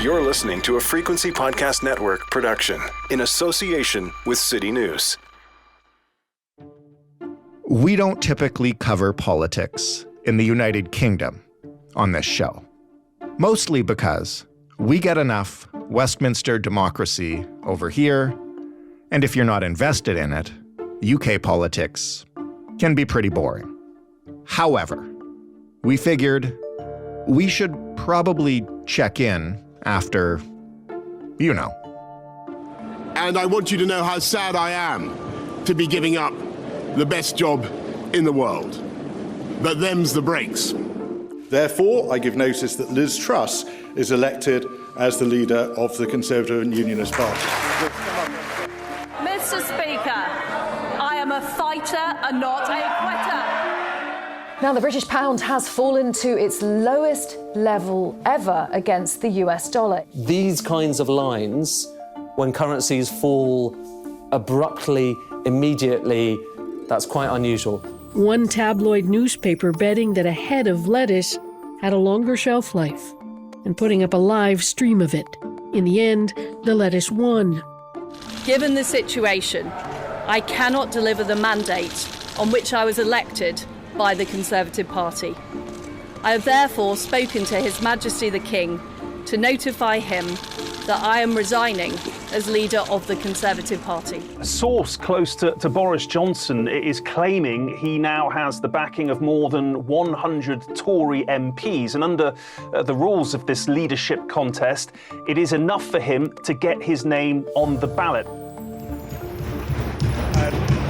You're listening to a Frequency Podcast Network production in association with CityNews. We don't typically cover politics in the United Kingdom on this show, mostly because we get enough Westminster democracy over here, and if you're not invested in it, UK politics can be pretty boring. However, we figured we should probably check in after, you know. And I want you to know how sad I am to be giving up the best job in the world. But them's the breaks. Therefore, I give notice that Liz Truss is elected as the leader of the Conservative and Unionist Party. Mr. Speaker, I am a fighter and not a quitter. Now, the British pound has fallen to its lowest level ever against the US dollar. These kinds of lines, when currencies fall abruptly, immediately, that's quite unusual. One tabloid newspaper betting that a head of lettuce had a longer shelf life and putting up a live stream of it. In the end, the lettuce won. Given the situation, I cannot deliver the mandate on which I was elected by the Conservative Party. I have therefore spoken to His Majesty the King to notify him that I am resigning as leader of the Conservative Party. A source close to Boris Johnson is claiming he now has the backing of more than 100 Tory MPs, and under the rules of this leadership contest, it is enough for him to get his name on the ballot.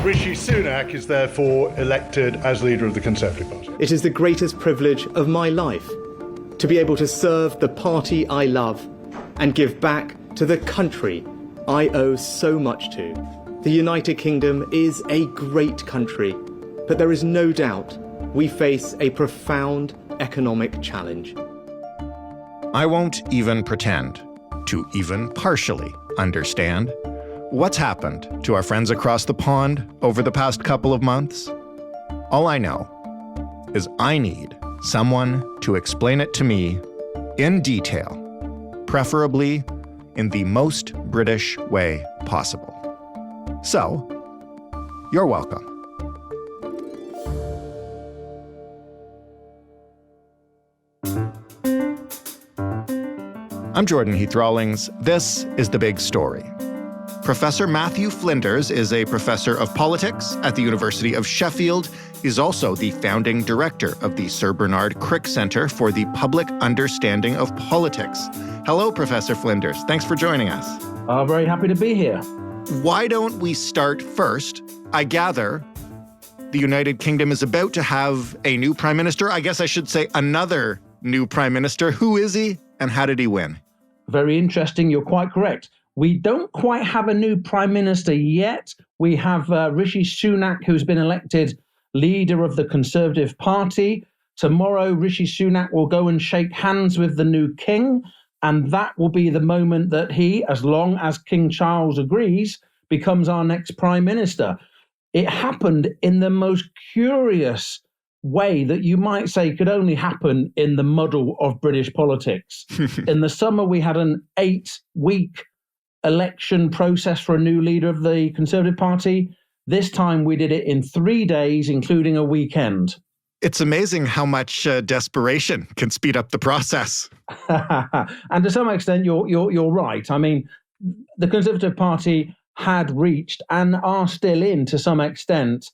Rishi Sunak is therefore elected as leader of the Conservative Party. It is the greatest privilege of my life to be able to serve the party I love and give back to the country I owe so much to. The United Kingdom is a great country, but there is no doubt we face a profound economic challenge. I won't even pretend to even partially understand what's happened to our friends across the pond over the past couple of months. All I know is I need someone to explain it to me in detail, preferably in the most British way possible. So, you're welcome. I'm Jordan Heath Rawlings. This is The Big Story. Professor Matthew Flinders is a professor of politics at the University of Sheffield. He's also the founding director of the Sir Bernard Crick Centre for the Public Understanding of Politics. Hello, Professor Flinders. Thanks for joining us. Very happy to be here. Why don't we start first? I gather the United Kingdom is about to have a new prime minister. I guess I should say another new prime minister. Who is he and how did he win? Very interesting. You're quite correct. We don't quite have a new prime minister yet. We have Rishi Sunak, who's been elected leader of the Conservative Party. Tomorrow, Rishi Sunak will go and shake hands with the new king, and that will be the moment that he, as long as King Charles agrees, becomes our next prime minister. It happened in the most curious way that you might say could only happen in the muddle of British politics. In the summer, we had an 8-week election process for a new leader of the Conservative Party. This time we did it in 3 days, including a weekend. It's amazing how much desperation can speed up the process. And to some extent, you're right. I mean, the Conservative Party had reached and are still in, to some extent,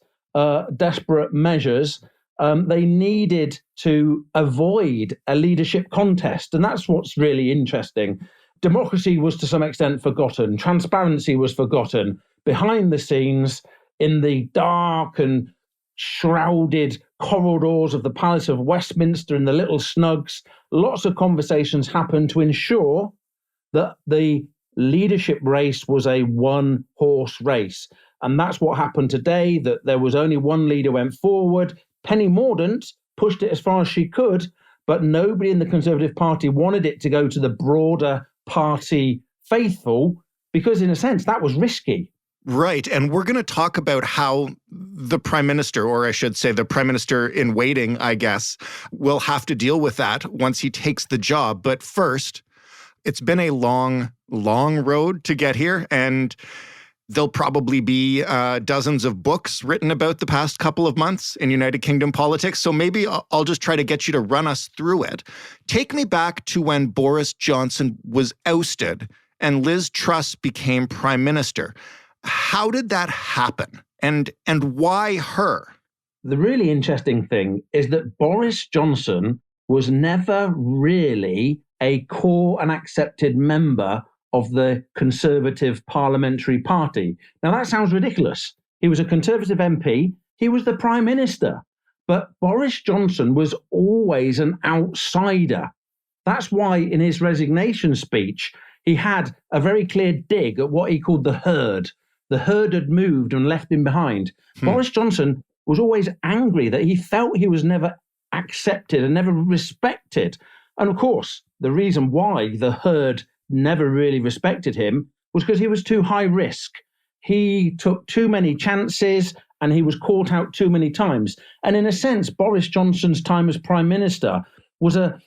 desperate measures. They needed to avoid a leadership contest. And that's what's really interesting. Democracy was to some extent forgotten. Transparency was forgotten. Behind the scenes, in the dark and shrouded corridors of the Palace of Westminster and the little snugs, lots of conversations happened to ensure that the leadership race was a one-horse race. And that's what happened today, that there was only one leader went forward. Penny Mordaunt pushed it as far as she could, but nobody in the Conservative Party wanted it to go to the broader party faithful, because in a sense that was risky. Right. And we're going to talk about how the prime minister, or I should say the prime minister in waiting, I guess, will have to deal with that once he takes the job. But first, It's been a long, long road to get here, and there'll probably be dozens of books written about the past couple of months in United Kingdom politics. So maybe I'll just try to get you to run us through it. Take me back to when Boris Johnson was ousted and Liz Truss became Prime Minister. How did that happen? And why her? The really interesting thing is that Boris Johnson was never really a core and accepted member of the Conservative Parliamentary Party. Now, that sounds ridiculous. He was a Conservative MP. He was the Prime Minister. But Boris Johnson was always an outsider. That's why in his resignation speech, he had a very clear dig at what he called the herd. The herd had moved and left him behind. Boris Johnson was always angry that he felt he was never accepted and never respected. And of course, the reason why the herd never really respected him was because he was too high risk. He took too many chances and he was caught out too many times. And in a sense, Boris Johnson's time as Prime Minister was a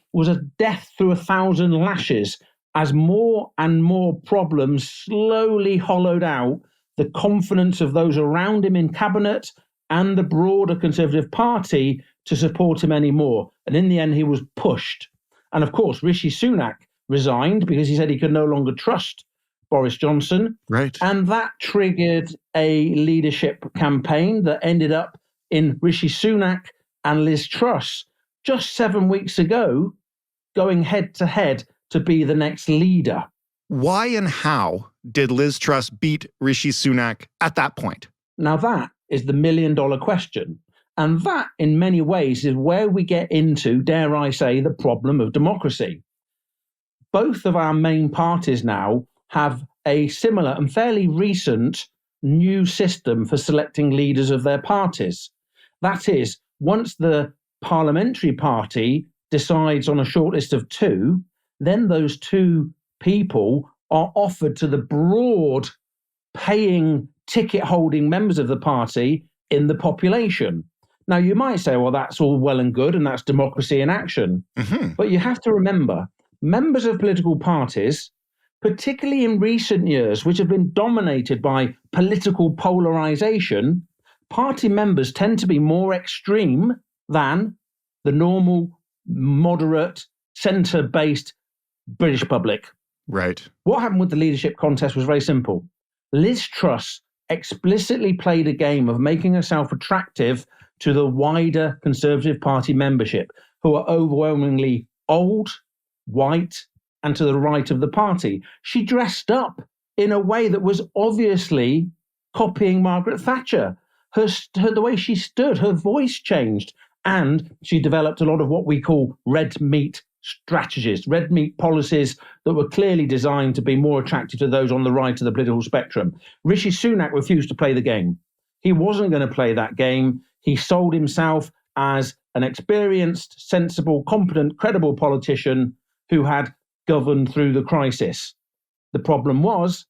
death through 1,000 lashes as more and more problems slowly hollowed out the confidence of those around him in cabinet and the broader Conservative Party to support him anymore. And in the end, he was pushed. And of course, Rishi Sunak resigned because he said he could no longer trust Boris Johnson. Right. And that triggered a leadership campaign that ended up in Rishi Sunak and Liz Truss just 7 weeks ago going head to head to be the next leader. Why and how did Liz Truss beat Rishi Sunak at that point? Now that is the million-dollar question. And that, in many ways, is where we get into, dare I say, the problem of democracy. Both of our main parties now have a similar and fairly recent new system for selecting leaders of their parties. That is, once the parliamentary party decides on a shortlist of two, then those two people are offered to the broad paying ticket-holding members of the party in the population. Now, you might say, well, that's all well and good, and that's democracy in action. But you have to remember, members of political parties, particularly in recent years, which have been dominated by political polarization, party members tend to be more extreme than the normal, moderate, centre-based British public. Right. What happened with the leadership contest was very simple. Liz Truss explicitly played a game of making herself attractive to the wider Conservative Party membership, who are overwhelmingly old, white, and to the right of the party. She dressed up in a way that was obviously copying Margaret Thatcher. The way she stood, her voice changed, and she developed a lot of what we call red meat strategies, red meat policies that were clearly designed to be more attractive to those on the right of the political spectrum. Rishi Sunak refused to play the game. He wasn't going to play that game. He sold himself as an experienced, sensible, competent, credible politician who had governed through the crisis. The problem was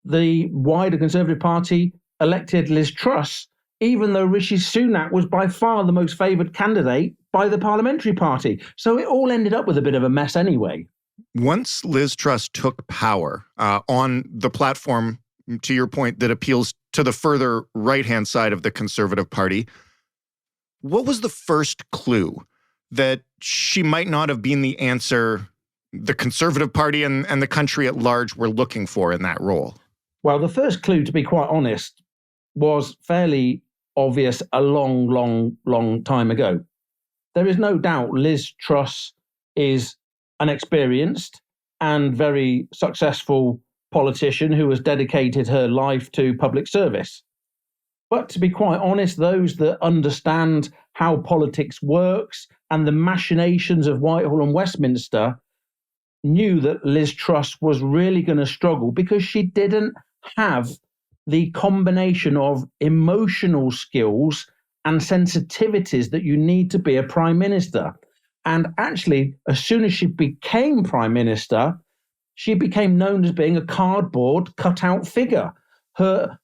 the wider Conservative Party elected Liz Truss, even though Rishi Sunak was by far the most favoured candidate by the parliamentary party. So it all ended up with a bit of a mess anyway. Once Liz Truss took power on the platform, to your point, that appeals to the further right-hand side of the Conservative Party, what was the first clue that she might not have been the answer the Conservative Party and the country at large were looking for in that role? Well, the first clue, to be quite honest, was fairly obvious a long time ago. There is no doubt Liz Truss is an experienced and very successful politician who has dedicated her life to public service. But to be quite honest, those that understand how politics works and the machinations of Whitehall and Westminster knew that Liz Truss was really going to struggle because she didn't have the combination of emotional skills and sensitivities that you need to be a prime minister. And actually, as soon as she became prime minister, she became known as being a cardboard cutout figure. Her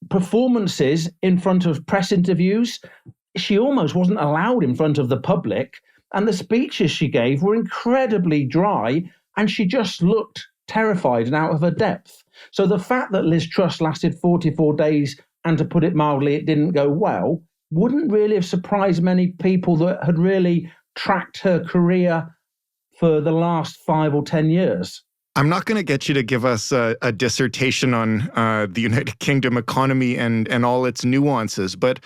performances in front of press interviews, she almost wasn't allowed in front of the public. And the speeches she gave were incredibly dry and she just looked terrified and out of her depth. So the fact that Liz Truss lasted 44 days, and to put it mildly, it didn't go well, wouldn't really have surprised many people that had really tracked her career for the last 5 or 10 years. I'm not going to get you to give us a dissertation on the United Kingdom economy and all its nuances, but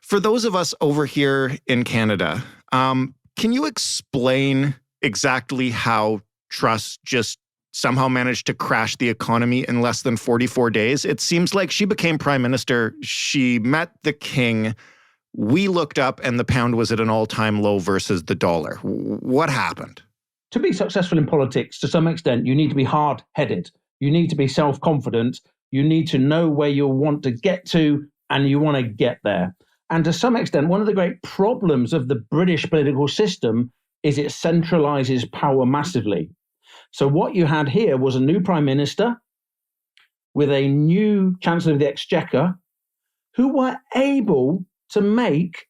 for those of us over here in Canada, can you explain exactly how Truss just somehow managed to crash the economy in less than 44 days? It seems like she became prime minister, she met the king, we looked up and the pound was at an all-time low versus the dollar. What happened? To be successful in politics, to some extent, you need to be hard-headed. You need to be self-confident. You need to know where you want to get to, and you want to get there. And to some extent, one of the great problems of the British political system is it centralizes power massively. So what you had here was a new prime minister with a new chancellor of the exchequer who were able to make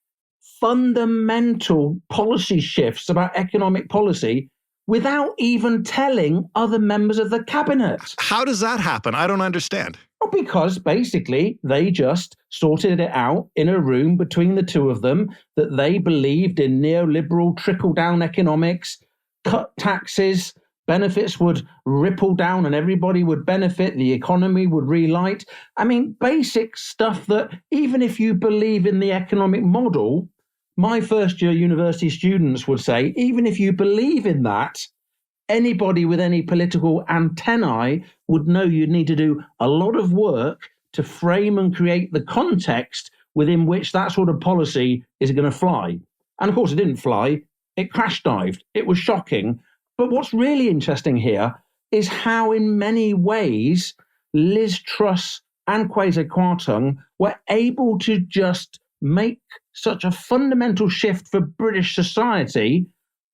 fundamental policy shifts about economic policy without even telling other members of the cabinet. How does that happen? I don't understand. Well, because basically they just sorted it out in a room between the two of them that they believed in neoliberal trickle-down economics, cut taxes, benefits would ripple down and everybody would benefit, the economy would relight. I mean, basic stuff that even if you believe in the economic model, my first-year university students would say, even if you believe in that, anybody with any political antennae would know you need to do a lot of work to frame and create the context within which that sort of policy is going to fly. And of course, it didn't fly. It crash dived. It was shocking. But what's really interesting here is how, in many ways, Liz Truss and Kwasi Kwarteng were able to just make such a fundamental shift for British society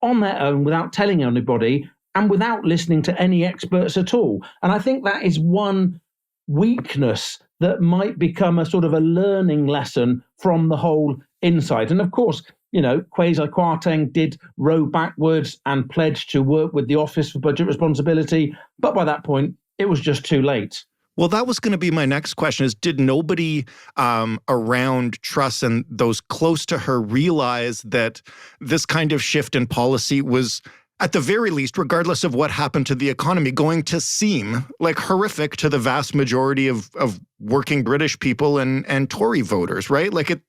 on their own without telling anybody and without listening to any experts at all. And I think that is one weakness that might become a sort of a learning lesson from the whole insight. And of course, you know, Kwasi Kwarteng did row backwards and pledged to work with the Office for Budget Responsibility. But by that point, it was just too late. Well, that was going to be my next question is, did nobody around Truss and those close to her realize that this kind of shift in policy was, at the very least, regardless of what happened to the economy, going to seem like horrific to the vast majority of working British people and Tory voters, right? Like it,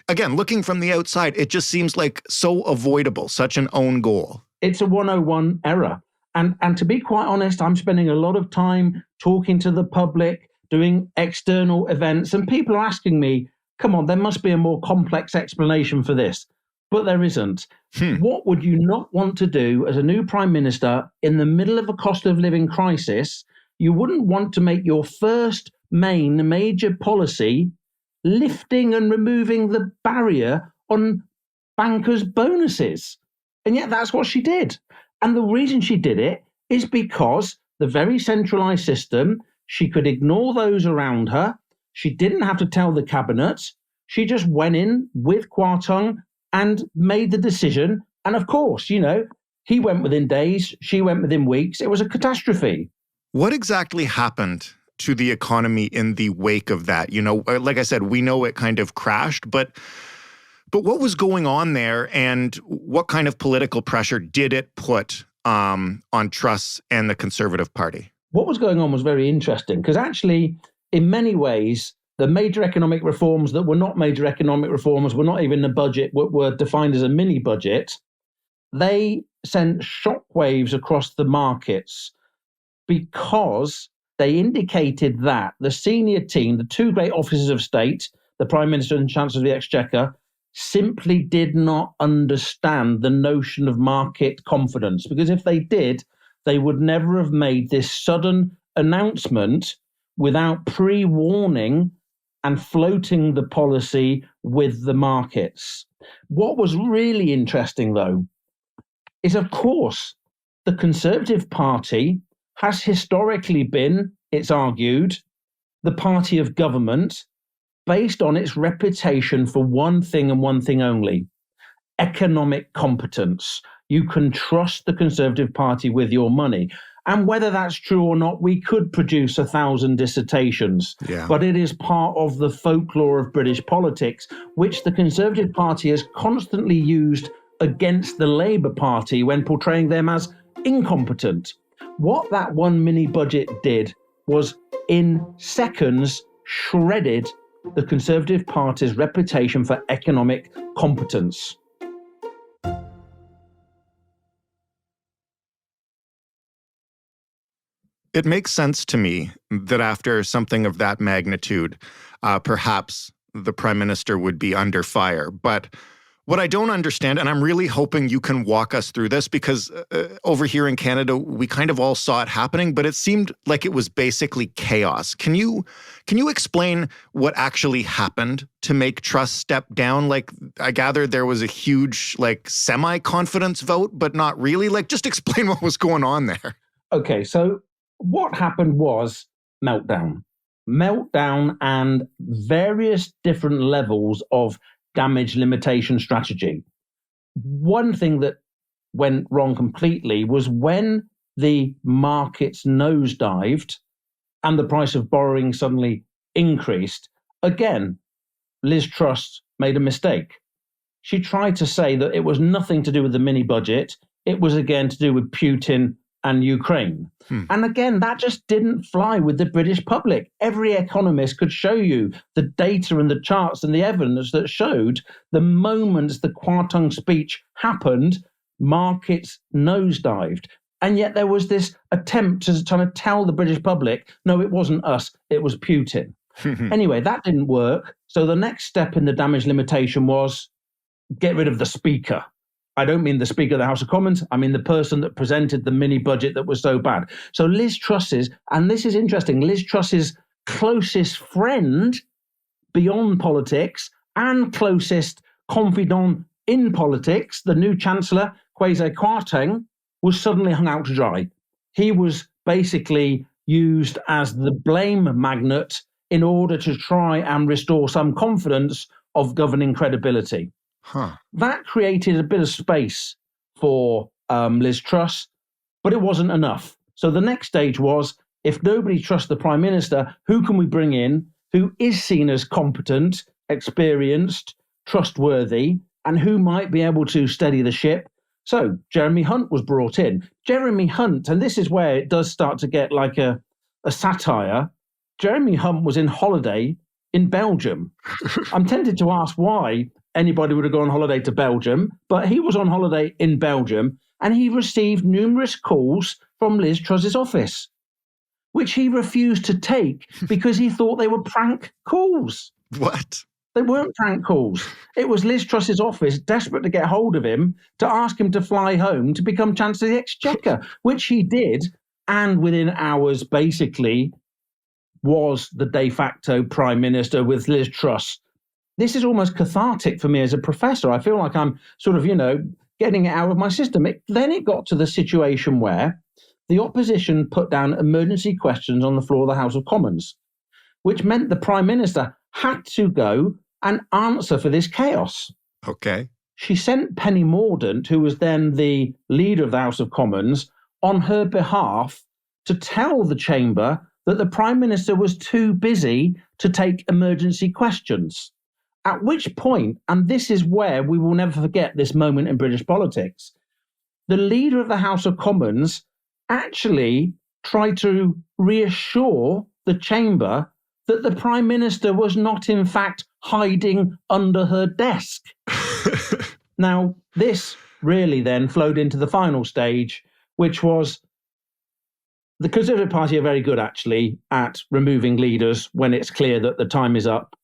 again, looking from the outside, it just seems like so avoidable, such an own goal. It's a 101 error. And to be quite honest, I'm spending a lot of time talking to the public, doing external events, and people are asking me, come on, there must be a more complex explanation for this. But there isn't. What would you not want to do as a new prime minister in the middle of a cost of living crisis? You wouldn't want to make your first major policy lifting and removing the barrier on bankers' bonuses. And yet that's what she did. And the reason she did it is because the very centralised system, she could ignore those around her. She didn't have to tell the cabinet. She just went in with Kwarteng and made the decision. And of course, you know, he went within days, she went within weeks. It was a catastrophe. What exactly happened to the economy in the wake of that? You know, like I said, we know it kind of crashed, but what was going on there and what kind of political pressure did it put on Truss and the Conservative Party? What was going on was very interesting because actually, in many ways, the major economic reforms that were not major economic reforms, were not even the budget, were defined as a mini budget. They sent shockwaves across the markets because they indicated that the senior team, the two great officers of state, the Prime Minister and Chancellor of the Exchequer, simply did not understand the notion of market confidence. Because if they did, they would never have made this sudden announcement without pre-warning and floating the policy with the markets. What was really interesting, though, is, of course, the Conservative Party has historically been, it's argued, the party of government based on its reputation for one thing and one thing only: economic competence. you can trust the Conservative Party with your money. And whether that's true or not, we could produce 1,000 dissertations. Yeah. But it is part of the folklore of British politics, which the Conservative Party has constantly used against the Labour Party when portraying them as incompetent. What that one mini budget did was, in seconds, shredded the Conservative Party's reputation for economic competence. It makes sense to me that after something of that magnitude, perhaps the Prime Minister would be under fire. But what I don't understand, and I'm really hoping you can walk us through this, because over here in Canada, we kind of all saw it happening, but it seemed like it was basically chaos. Can you explain what actually happened to make Truss step down? Like, I gather there was a huge, semi-confidence vote, but not really. Just explain what was going on there. Okay, so what happened was meltdown and various different levels of damage limitation strategy. One thing that went wrong completely was when the markets nosedived and the price of borrowing suddenly increased. Again, Liz Truss made a mistake. She tried to say that it was nothing to do with the mini budget. It was again to do with Putin and Ukraine. And again, that just didn't fly with the British public. Every economist could show you the data and the charts and the evidence that showed the moment the Kwarteng speech happened, markets nosedived. And yet there was this attempt to try to tell the British public, no, it wasn't us, it was Putin. Anyway, that didn't work. So the next step in the damage limitation was get rid of the Speaker. I don't mean the Speaker of the House of Commons. I mean the person that presented the mini budget that was so bad. So Liz Truss's, and this is interesting, Liz Truss's closest friend beyond politics and closest confidant in politics, the new Chancellor, Kwasi Kwarteng, was suddenly hung out to dry. He was basically used as the blame magnet in order to try and restore some confidence of governing credibility. That created a bit of space for Liz Truss, but it wasn't enough. So the next stage was, if nobody trusts the Prime Minister, who can we bring in who is seen as competent, experienced, trustworthy, and who might be able to steady the ship? So Jeremy Hunt was brought in. Jeremy Hunt, and this is where it does start to get like a satire, Jeremy Hunt was in holiday in Belgium. I'm tempted to ask why anybody would have gone on holiday to Belgium, but he was on holiday in Belgium and he received numerous calls from Liz Truss's office, which he refused to take because he thought they were prank calls. What? They weren't prank calls. It was Liz Truss's office desperate to get hold of him to ask him to fly home to become Chancellor of the Exchequer, which he did, and within hours basically was the de facto Prime Minister with Liz Truss. This is almost cathartic for me as a professor. I feel like I'm sort of, getting it out of my system. Then it got to the situation where the opposition put down emergency questions on the floor of the House of Commons, which meant the Prime Minister had to go and answer for this chaos. Okay. She sent Penny Mordaunt, who was then the leader of the House of Commons, on her behalf to tell the chamber that the Prime Minister was too busy to take emergency questions. At which point, and this is where we will never forget this moment in British politics, the leader of the House of Commons actually tried to reassure the chamber that the Prime Minister was not, in fact, hiding under her desk. Now, this really then flowed into the final stage, which was the Conservative Party are very good, actually, at removing leaders when it's clear that the time is up.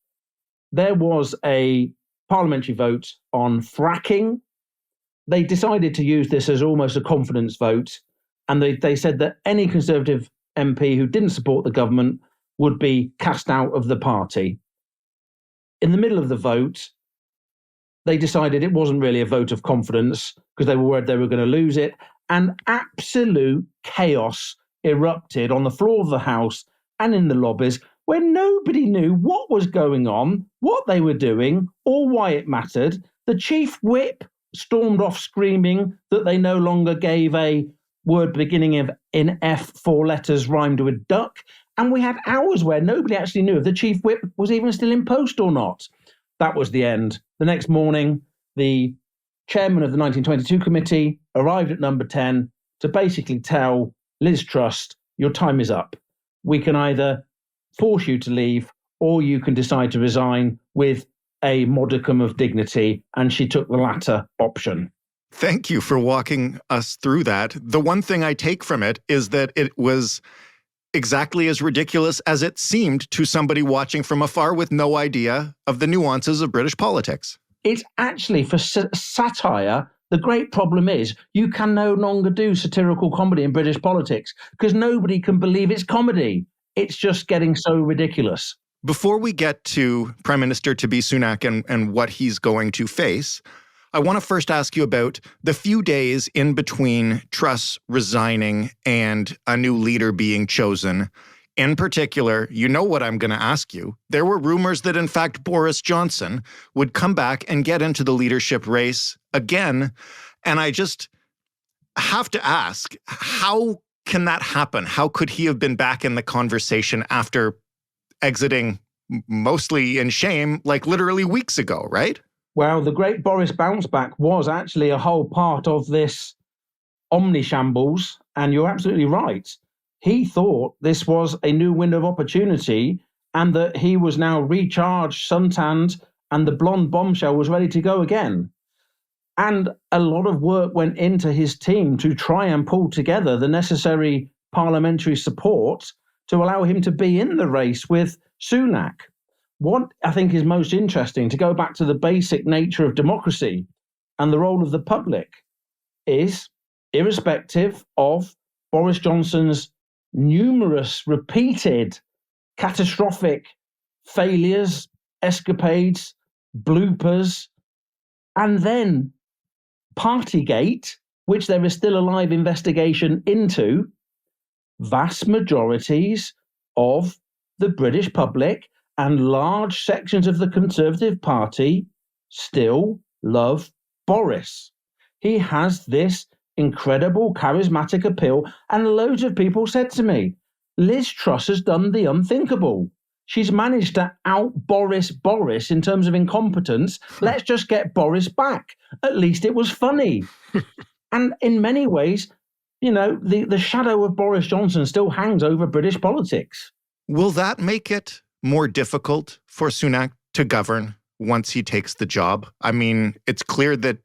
There was a parliamentary vote on fracking. They decided to use this as almost a confidence vote, and they said that any Conservative MP who didn't support the government would be cast out of the party. In the middle of the vote, they decided it wasn't really a vote of confidence because they were worried they were going to lose it, and absolute chaos erupted on the floor of the House and in the lobbies, where nobody knew what was going on, what they were doing, or why it mattered. The chief whip stormed off screaming that they no longer gave a word beginning in F 4 letters rhymed with duck. And we had hours where nobody actually knew if the chief whip was even still in post or not. That was the end. The next morning, the chairman of the 1922 committee arrived at number 10 to basically tell Liz Truss, your time is up. We can either force you to leave or you can decide to resign with a modicum of dignity. And she took the latter option. Thank you for walking us through that. The one thing I take from it is that it was exactly as ridiculous as it seemed to somebody watching from afar with no idea of the nuances of British politics. It's actually, for satire, the great problem is you can no longer do satirical comedy in British politics because nobody can believe it's comedy. It's just getting so ridiculous. Before we get to Prime Minister-to-be Sunak and what he's going to face, I want to first ask you about the few days in between Truss resigning and a new leader being chosen. In particular, you know what I'm going to ask you. There were rumors that, in fact, Boris Johnson would come back and get into the leadership race again. And I just have to ask, how can that happen? How could he have been back in the conversation after exiting mostly in shame, like literally weeks ago, right? Well, the great Boris bounce back was actually a whole part of this omnishambles, and you're absolutely right. He thought this was a new window of opportunity and that he was now recharged, suntanned, and the blonde bombshell was ready to go again. And a lot of work went into his team to try and pull together the necessary parliamentary support to allow him to be in the race with Sunak. What I think is most interesting, to go back to the basic nature of democracy and the role of the public, is, irrespective of Boris Johnson's numerous, repeated, catastrophic failures, escapades, bloopers, and then Partygate, which there is still a live investigation into, vast majorities of the British public and large sections of the Conservative Party still love Boris. He has this incredible charismatic appeal, and loads of people said to me, Liz Truss has done the unthinkable. She's managed to out-Boris Boris in terms of incompetence. Let's just get Boris back. At least it was funny. And in many ways, you know, the shadow of Boris Johnson still hangs over British politics. Will that make it more difficult for Sunak to govern once he takes the job? I mean, it's clear that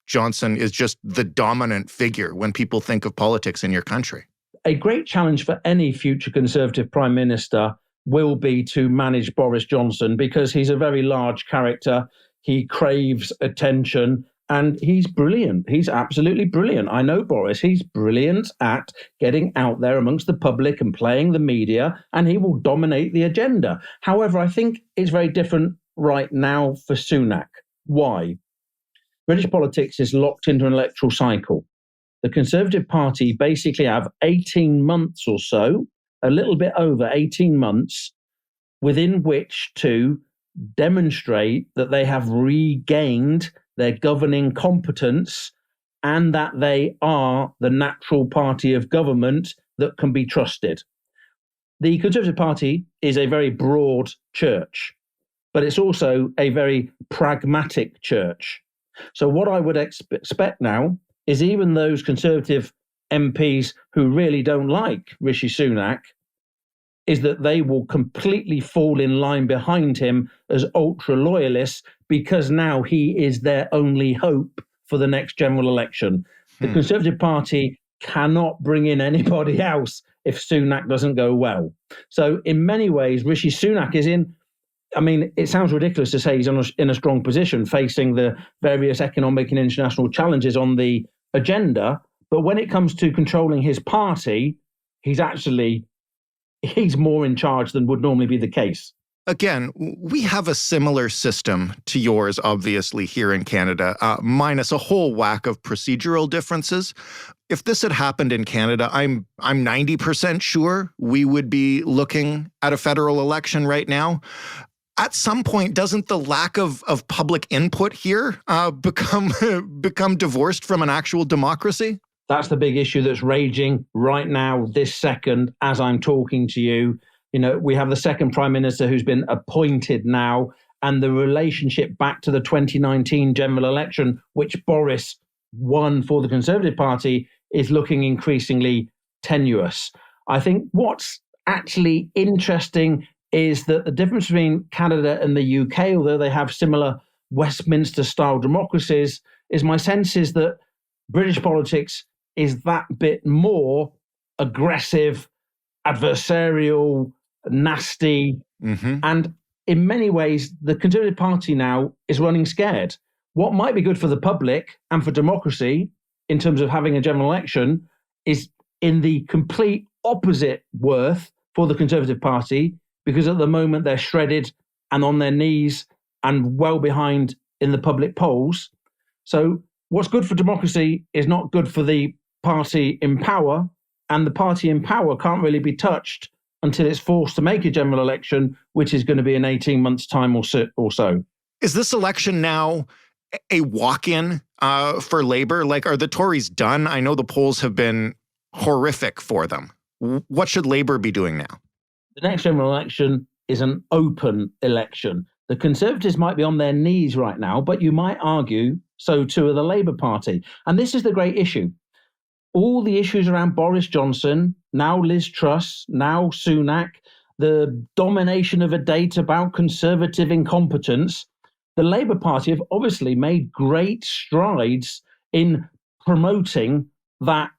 Johnson is just the dominant figure when people think of politics in your country. A great challenge for any future Conservative Prime Minister will be to manage Boris Johnson, because he's a very large character. He craves attention and he's brilliant. He's absolutely brilliant. I know Boris. He's brilliant at getting out there amongst the public and playing the media, and he will dominate the agenda. However, I think it's very different right now for Sunak. Why? British politics is locked into an electoral cycle. The Conservative Party basically have 18 months or so, a little bit over 18 months, within which to demonstrate that they have regained their governing competence and that they are the natural party of government that can be trusted. The Conservative Party is a very broad church, but it's also a very pragmatic church. So what I would expect now is even those Conservative MPs who really don't like Rishi Sunak, is that they will completely fall in line behind him as ultra-loyalists, because now he is their only hope for the next general election. The Conservative Party cannot bring in anybody else if Sunak doesn't go well. So in many ways, Rishi Sunak is in, I mean, it sounds ridiculous to say he's in a strong position facing the various economic and international challenges on the agenda, but when it comes to controlling his party, he's more in charge than would normally be the case. Again, we have a similar system to yours, obviously, here in Canada, minus a whole whack of procedural differences. If this had happened in Canada, I'm 90% sure we would be looking at a federal election right now. at some point, doesn't the lack of public input here become divorced from an actual democracy? That's the big issue that's raging right now, this second, as I'm talking to you. You know, we have the second Prime Minister who's been appointed now, and the relationship back to the 2019 general election, which Boris won for the Conservative Party, is looking increasingly tenuous. I think what's actually interesting is that the difference between Canada and the UK, although they have similar Westminster-style democracies, is my sense is that British politics is that bit more aggressive, adversarial, nasty. And in many ways, the Conservative Party now is running scared. What might be good for the public and for democracy in terms of having a general election is in the complete opposite worth for the Conservative Party, because at the moment they're shredded and on their knees and well behind in the public polls. So what's good for democracy is not good for the party in power, and the party in power can't really be touched until it's forced to make a general election, which is going to be in 18 months' time or so. Is this election now a walk-in for Labour? Like, are the Tories done? I know the polls have been horrific for them. What should Labour be doing now? The next general election is an open election. The Conservatives might be on their knees right now, but you might argue so too of the Labour Party. And this is the great issue. All the issues around Boris Johnson, now Liz Truss, now Sunak, the domination of a debate about Conservative incompetence, the Labour Party have obviously made great strides in promoting that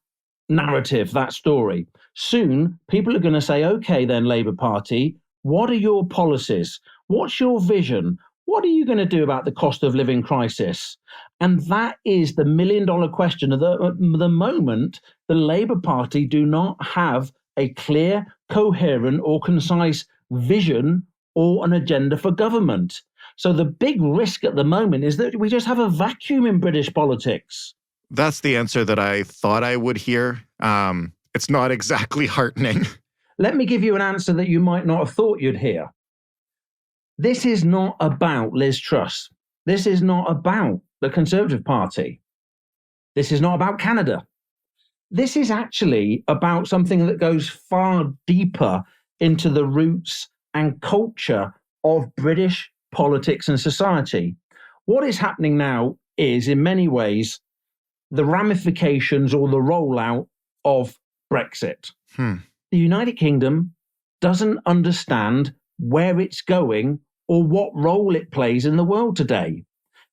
narrative, that story. Soon, people are going to say, OK, then, Labour Party, what are your policies? What's your vision? What are you going to do about the cost of living crisis? And that is the million-dollar question. At the moment, the Labour Party do not have a clear, coherent or concise vision or an agenda for government. So the big risk at the moment is that we just have a vacuum in British politics. That's the answer that I thought I would hear. It's not exactly heartening. Let me give you an answer that you might not have thought you'd hear. This is not about Liz Truss. This is not about the Conservative Party. This is not about Canada. This is actually about something that goes far deeper into the roots and culture of British politics and society. What is happening now is, in many ways, the ramifications or the rollout of Brexit. The United Kingdom doesn't understand where it's going or what role it plays in the world today.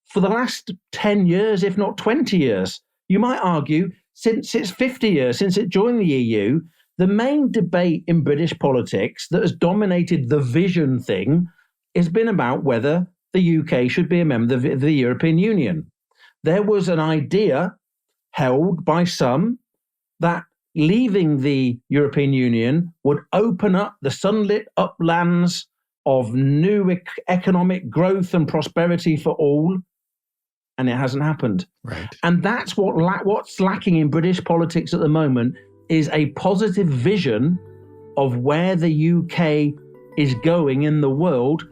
For the last 10 years, if not 20 years, you might argue, since it's 50 years since it joined the EU, the main debate in British politics that has dominated the vision thing has been about whether the UK should be a member of the European Union. There was an idea held by some that leaving the European Union would open up the sunlit uplands of new economic growth and prosperity for all, and it hasn't happened. Right. And that's what's lacking in British politics at the moment is a positive vision of where the UK is going in the world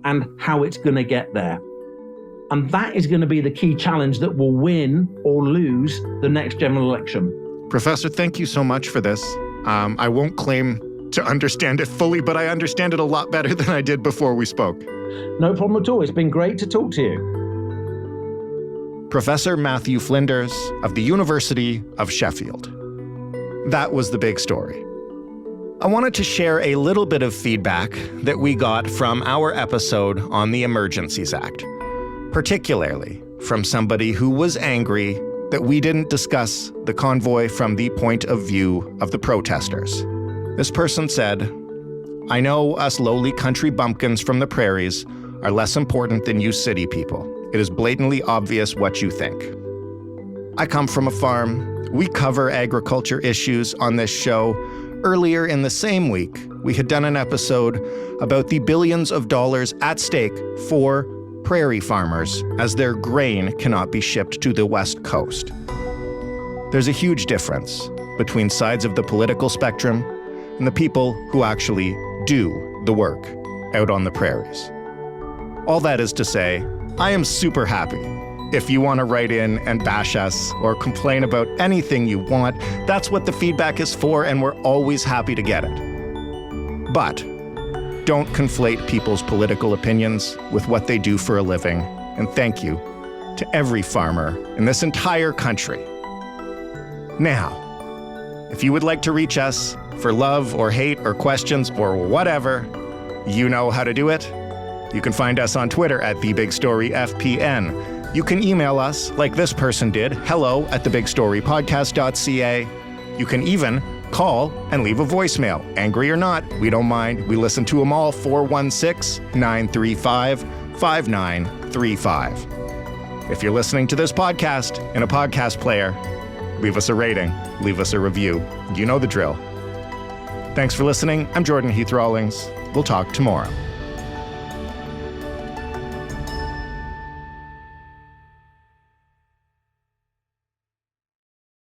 and how it's going to get there. And that is going to be the key challenge that will win or lose the next general election. Professor, thank you so much for this. I won't claim to understand it fully, but I understand it a lot better than I did before we spoke. No problem at all. It's been great to talk to you. Professor Matthew Flinders of the University of Sheffield. That was the big story. I wanted to share a little bit of feedback that we got from our episode on the Emergencies Act, particularly from somebody who was angry that we didn't discuss the convoy from the point of view of the protesters. This person said, "I know us lowly country bumpkins from the prairies are less important than you city people. It is blatantly obvious what you think. I come from a farm. We cover agriculture issues on this show. Earlier in the same week, we had done an episode about the billions of dollars at stake for prairie farmers as their grain cannot be shipped to the West Coast. There's a huge difference between sides of the political spectrum and the people who actually do the work out on the prairies. All that is to say, I am super happy. If you want to write in and bash us or complain about anything you want, that's what the feedback is for, and we're always happy to get it. But don't conflate people's political opinions with what they do for a living. And thank you to every farmer in this entire country. Now, if you would like to reach us for love or hate or questions or whatever, you know how to do it. You can find us on Twitter at TheBigStoryFPN. You can email us, like this person did, hello@thebigstorypodcast.ca. You can even call and leave a voicemail. Angry or not, we don't mind. We listen to them all. 416-935-5935. If you're listening to this podcast in a podcast player, leave us a rating, leave us a review. You know the drill. Thanks for listening. I'm Jordan Heath Rawlings. We'll talk tomorrow.